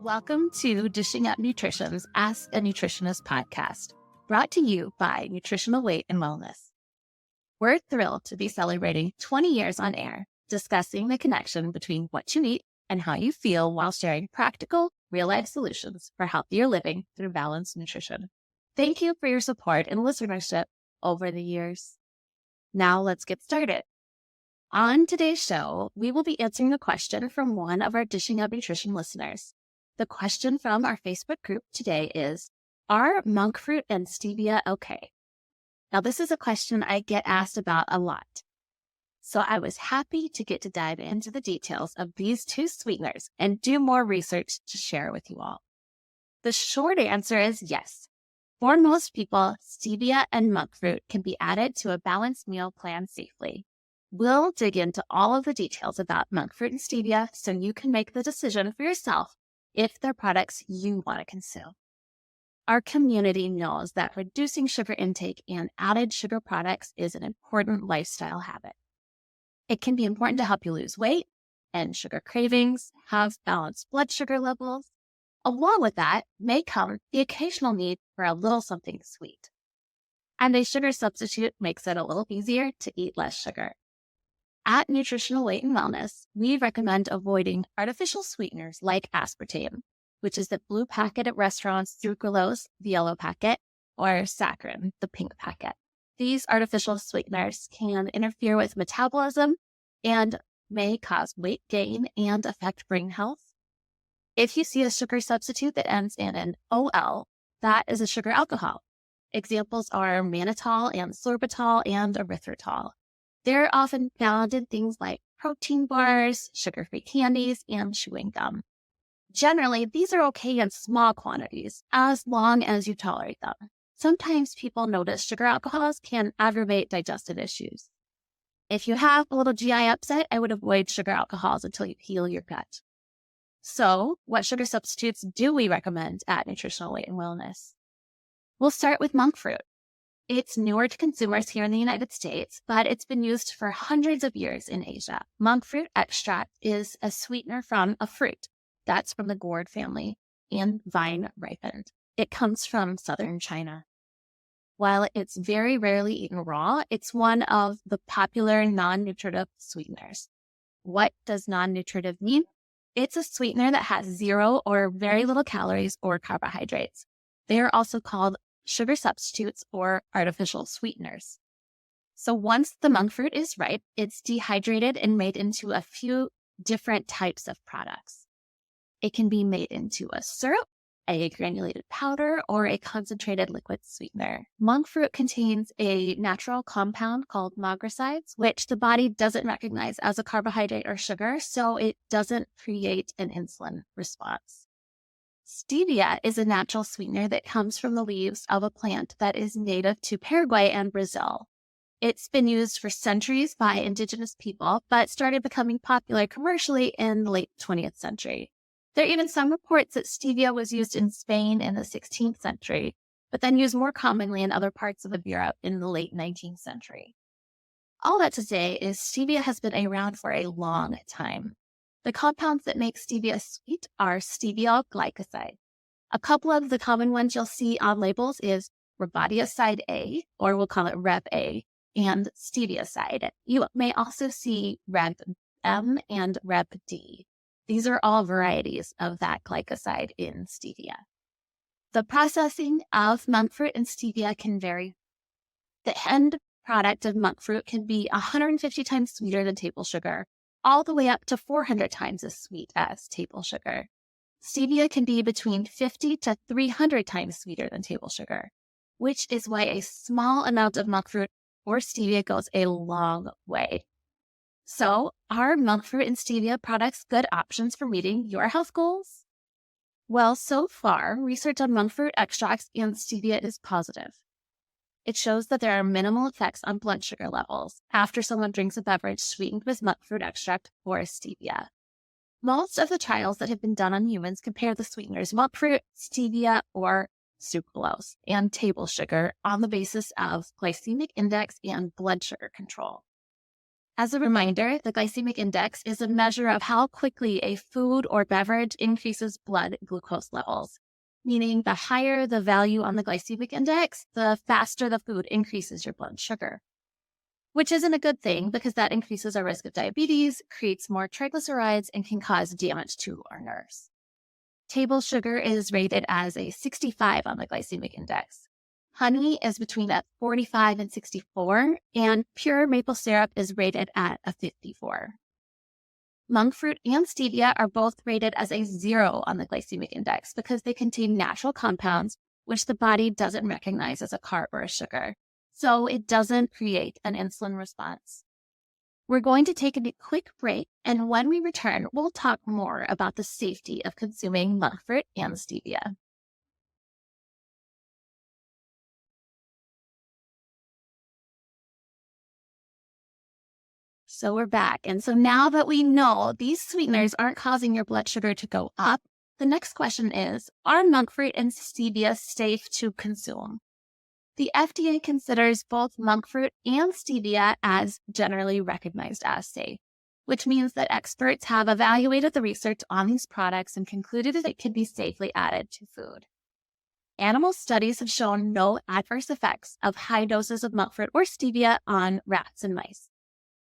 Welcome to Dishing Up Nutrition's Ask a Nutritionist podcast, brought to you by Nutritional Weight and Wellness. We're thrilled to be celebrating 20 years on air, discussing the connection between what you eat and how you feel while sharing practical, real-life solutions for healthier living through balanced nutrition. Thank you for your support and listenership over the years. Now let's get started. On today's show, we will be answering a question from one of our Dishing Up Nutrition listeners. The question from our Facebook group today is, are monk fruit and stevia okay? Now, this is a question I get asked about a lot. So I was happy to get to dive into the details of these two sweeteners and do more research to share with you all. The short answer is yes. For most people, stevia and monk fruit can be added to a balanced meal plan safely. We'll dig into all of the details about monk fruit and stevia so you can make the decision for yourself if they're products you want to consume. Our community knows that reducing sugar intake and added sugar products is an important lifestyle habit. It can be important to help you lose weight, end sugar cravings, have balanced blood sugar levels. Along with that may come the occasional need for a little something sweet. And a sugar substitute makes it a little easier to eat less sugar. At Nutritional Weight and Wellness, we recommend avoiding artificial sweeteners like aspartame, which is the blue packet at restaurants, sucralose, the yellow packet, or saccharin, the pink packet. These artificial sweeteners can interfere with metabolism and may cause weight gain and affect brain health. If you see a sugar substitute that ends in an OL, that is a sugar alcohol. Examples are mannitol and sorbitol and erythritol. They're often found in things like protein bars, sugar-free candies, and chewing gum. Generally, these are okay in small quantities, as long as you tolerate them. Sometimes people notice sugar alcohols can aggravate digestive issues. If you have a little GI upset, I would avoid sugar alcohols until you heal your gut. So, what sugar substitutes do we recommend at Nutritional Weight and Wellness? We'll start with monk fruit. It's newer to consumers here in the United States, but it's been used for hundreds of years in Asia. Monk fruit extract is a sweetener from a fruit that's from the gourd family and vine ripened. It comes from southern China. While it's very rarely eaten raw, it's one of the popular non-nutritive sweeteners. What does non-nutritive mean? It's a sweetener that has zero or very little calories or carbohydrates. They are also called sugar substitutes or artificial sweeteners. So once the monk fruit is ripe, it's dehydrated and made into a few different types of products. It can be made into a syrup, a granulated powder, or a concentrated liquid sweetener. Monk fruit contains a natural compound called magrosides, which the body doesn't recognize as a carbohydrate or sugar, so it doesn't create an insulin response. Stevia is a natural sweetener that comes from the leaves of a plant that is native to Paraguay and Brazil. It's been used for centuries by indigenous people, but started becoming popular commercially in the late 20th century. There are even some reports that stevia was used in Spain in the 16th century, but then used more commonly in other parts of Europe in the late 19th century. All that to say is stevia has been around for a long time. The compounds that make stevia sweet are stevia glycoside. A couple of the common ones you'll see on labels is ribadioside A, or we'll call it Reb A, and stevioside. You may also see Reb M and Reb D. These are all varieties of that glycoside in stevia. The processing of monk fruit and stevia can vary. The end product of monk fruit can be 150 times sweeter than table sugar, all the way up to 400 times as sweet as table sugar. Stevia can be between 50 to 300 times sweeter than table sugar, which is why a small amount of monk fruit or stevia goes a long way. So, are monk fruit and stevia products good options for meeting your health goals? Well, so far, research on monk fruit extracts and stevia is positive. It shows that there are minimal effects on blood sugar levels after someone drinks a beverage sweetened with monk fruit extract or stevia. Most of the trials that have been done on humans compare the sweeteners monk fruit, stevia, or sucralose and table sugar on the basis of glycemic index and blood sugar control. As a reminder, the glycemic index is a measure of how quickly a food or beverage increases blood glucose levels, meaning the higher the value on the glycemic index, the faster the food increases your blood sugar, which isn't a good thing because that increases our risk of diabetes, creates more triglycerides, and can cause damage to our nerves. Table sugar is rated as a 65 on the glycemic index. Honey is between a 45 and 64, and pure maple syrup is rated at a 54. Monk fruit and stevia are both rated as a 0 on the glycemic index because they contain natural compounds which the body doesn't recognize as a carb or a sugar, so it doesn't create an insulin response. We're going to take a quick break, and when we return, we'll talk more about the safety of consuming monk fruit and stevia. So we're back. And so now that we know these sweeteners aren't causing your blood sugar to go up, the next question is, are monk fruit and stevia safe to consume? The FDA considers both monk fruit and stevia as generally recognized as safe, which means that experts have evaluated the research on these products and concluded that it can be safely added to food. Animal studies have shown no adverse effects of high doses of monk fruit or stevia on rats and mice.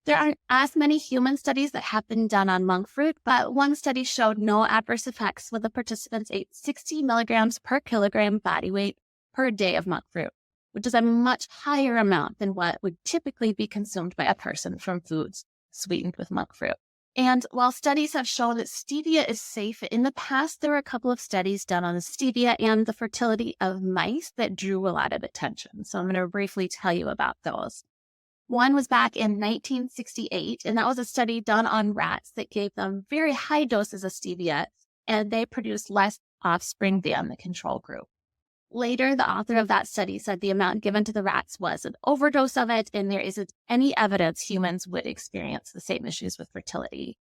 There aren't as many human studies that have been done on monk fruit, but one study showed no adverse effects when the participants ate 60 milligrams per kilogram body weight per day of monk fruit, which is a much higher amount than what would typically be consumed by a person from foods sweetened with monk fruit. And while studies have shown that stevia is safe, in the past there were a couple of studies done on stevia and the fertility of mice that drew a lot of attention. So I'm going to briefly tell you about those. One was back in 1968, and that was a study done on rats that gave them very high doses of stevia, and they produced less offspring than the control group. Later, the author of that study said the amount given to the rats was an overdose of it, and there isn't any evidence humans would experience the same issues with fertility.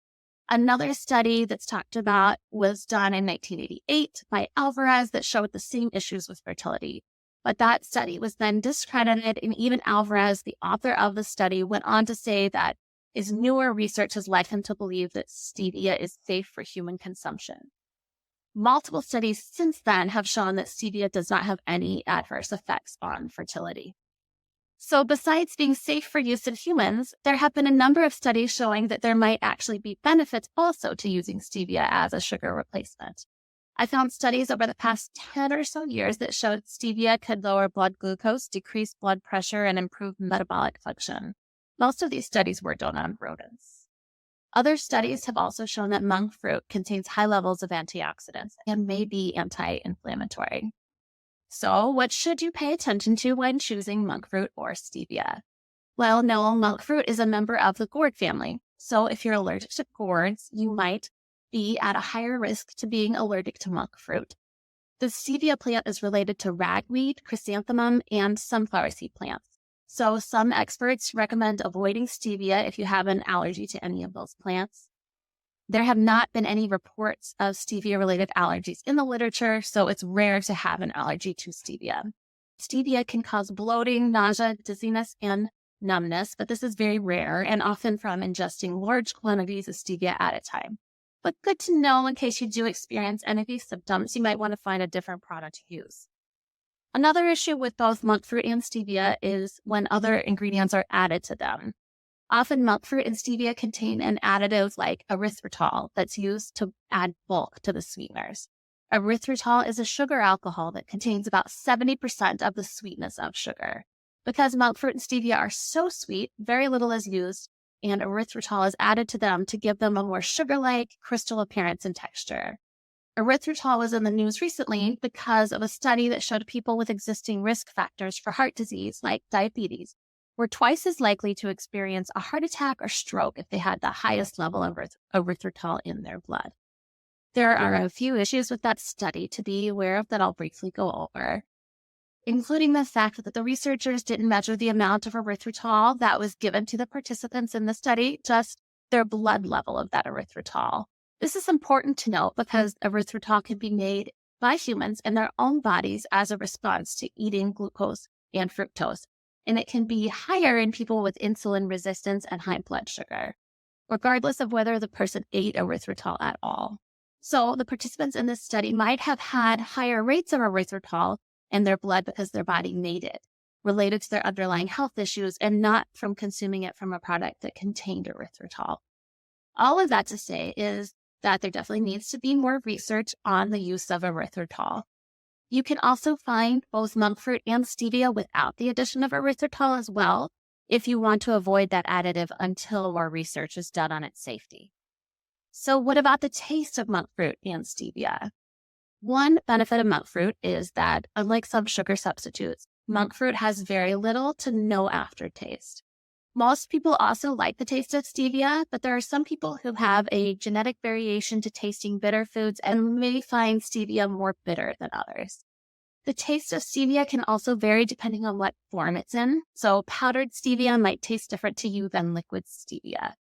Another study that's talked about was done in 1988 by Alvarez that showed the same issues with fertility. But that study was then discredited, and even Alvarez, the author of the study, went on to say that his newer research has led him to believe that stevia is safe for human consumption. Multiple studies since then have shown that stevia does not have any adverse effects on fertility. So besides being safe for use in humans, there have been a number of studies showing that there might actually be benefits also to using stevia as a sugar replacement. I found studies over the past 10 or so years that showed stevia could lower blood glucose, decrease blood pressure, and improve metabolic function. Most of these studies were done on rodents. Other studies have also shown that monk fruit contains high levels of antioxidants and may be anti-inflammatory. So what should you pay attention to when choosing monk fruit or stevia? Well, no, monk fruit is a member of the gourd family. So if you're allergic to gourds, you might be at a higher risk to being allergic to monk fruit. The stevia plant is related to ragweed, chrysanthemum, and sunflower seed plants. So some experts recommend avoiding stevia if you have an allergy to any of those plants. There have not been any reports of stevia-related allergies in the literature, so it's rare to have an allergy to stevia. Stevia can cause bloating, nausea, dizziness, and numbness, but this is very rare and often from ingesting large quantities of stevia at a time. But good to know in case you do experience any of these symptoms, you might want to find a different product to use. Another issue with both monk fruit and stevia is when other ingredients are added to them. Often monk fruit and stevia contain an additive like erythritol that's used to add bulk to the sweeteners. Erythritol is a sugar alcohol that contains about 70% of the sweetness of sugar. Because monk fruit and stevia are so sweet, very little is used, and erythritol is added to them to give them a more sugar-like crystal appearance and texture. Erythritol was in the news recently because of a study that showed people with existing risk factors for heart disease, like diabetes, were twice as likely to experience a heart attack or stroke if they had the highest level of erythritol in their blood. There are a few issues with that study to be aware of that I'll briefly go over, including the fact that the researchers didn't measure the amount of erythritol that was given to the participants in the study, just their blood level of that erythritol. This is important to note because erythritol can be made by humans in their own bodies as a response to eating glucose and fructose. and it can be higher in people with insulin resistance and high blood sugar, regardless of whether the person ate erythritol at all. So the participants in this study might have had higher rates of erythritol in their blood because their body made it, related to their underlying health issues, and not from consuming it from a product that contained erythritol. All of that to say is that there definitely needs to be more research on the use of erythritol. You can also find both monk fruit and stevia without the addition of erythritol as well, if you want to avoid that additive until more research is done on its safety. So what about the taste of monk fruit and stevia? One benefit of monk fruit is that, unlike some sugar substitutes, monk fruit has very little to no aftertaste. Most people also like the taste of stevia, but there are some people who have a genetic variation to tasting bitter foods and may find stevia more bitter than others. The taste of stevia can also vary depending on what form it's in. So powdered stevia might taste different to you than liquid stevia.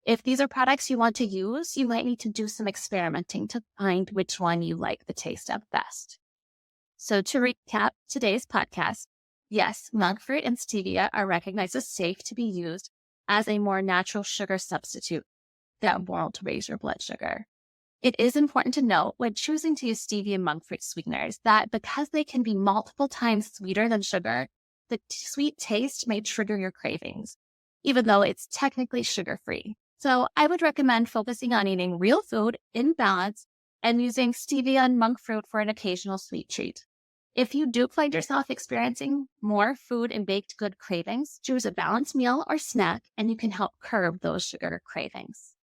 If these are products you want to use, you might need to do some experimenting to find which one you like the taste of best. So to recap today's podcast, yes, monk fruit and stevia are recognized as safe to be used as a more natural sugar substitute that won't raise your blood sugar. It is important to note when choosing to use stevia and monk fruit sweeteners that because they can be multiple times sweeter than sugar, the sweet taste may trigger your cravings, even though it's technically sugar-free. So I would recommend focusing on eating real food in balance and using stevia and monk fruit for an occasional sweet treat. If you do find yourself experiencing more food and baked good cravings, choose a balanced meal or snack, and you can help curb those sugar cravings.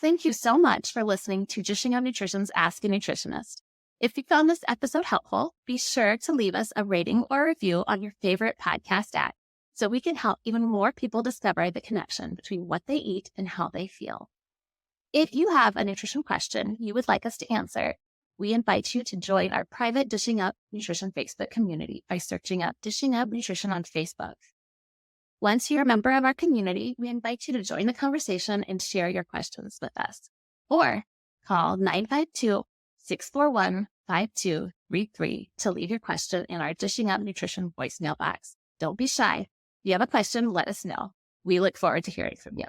Thank you so much for listening to Dishing Up Nutrition's Ask a Nutritionist. If you found this episode helpful, be sure to leave us a rating or review on your favorite podcast app so we can help even more people discover the connection between what they eat and how they feel. If you have a nutrition question you would like us to answer, we invite you to join our private Dishing Up Nutrition Facebook community by searching up Dishing Up Nutrition on Facebook. Once you're a member of our community, we invite you to join the conversation and share your questions with us. Or call 952-641-5233 to leave your question in our Dishing Up Nutrition voicemail box. Don't be shy. If you have a question, let us know. We look forward to hearing from you.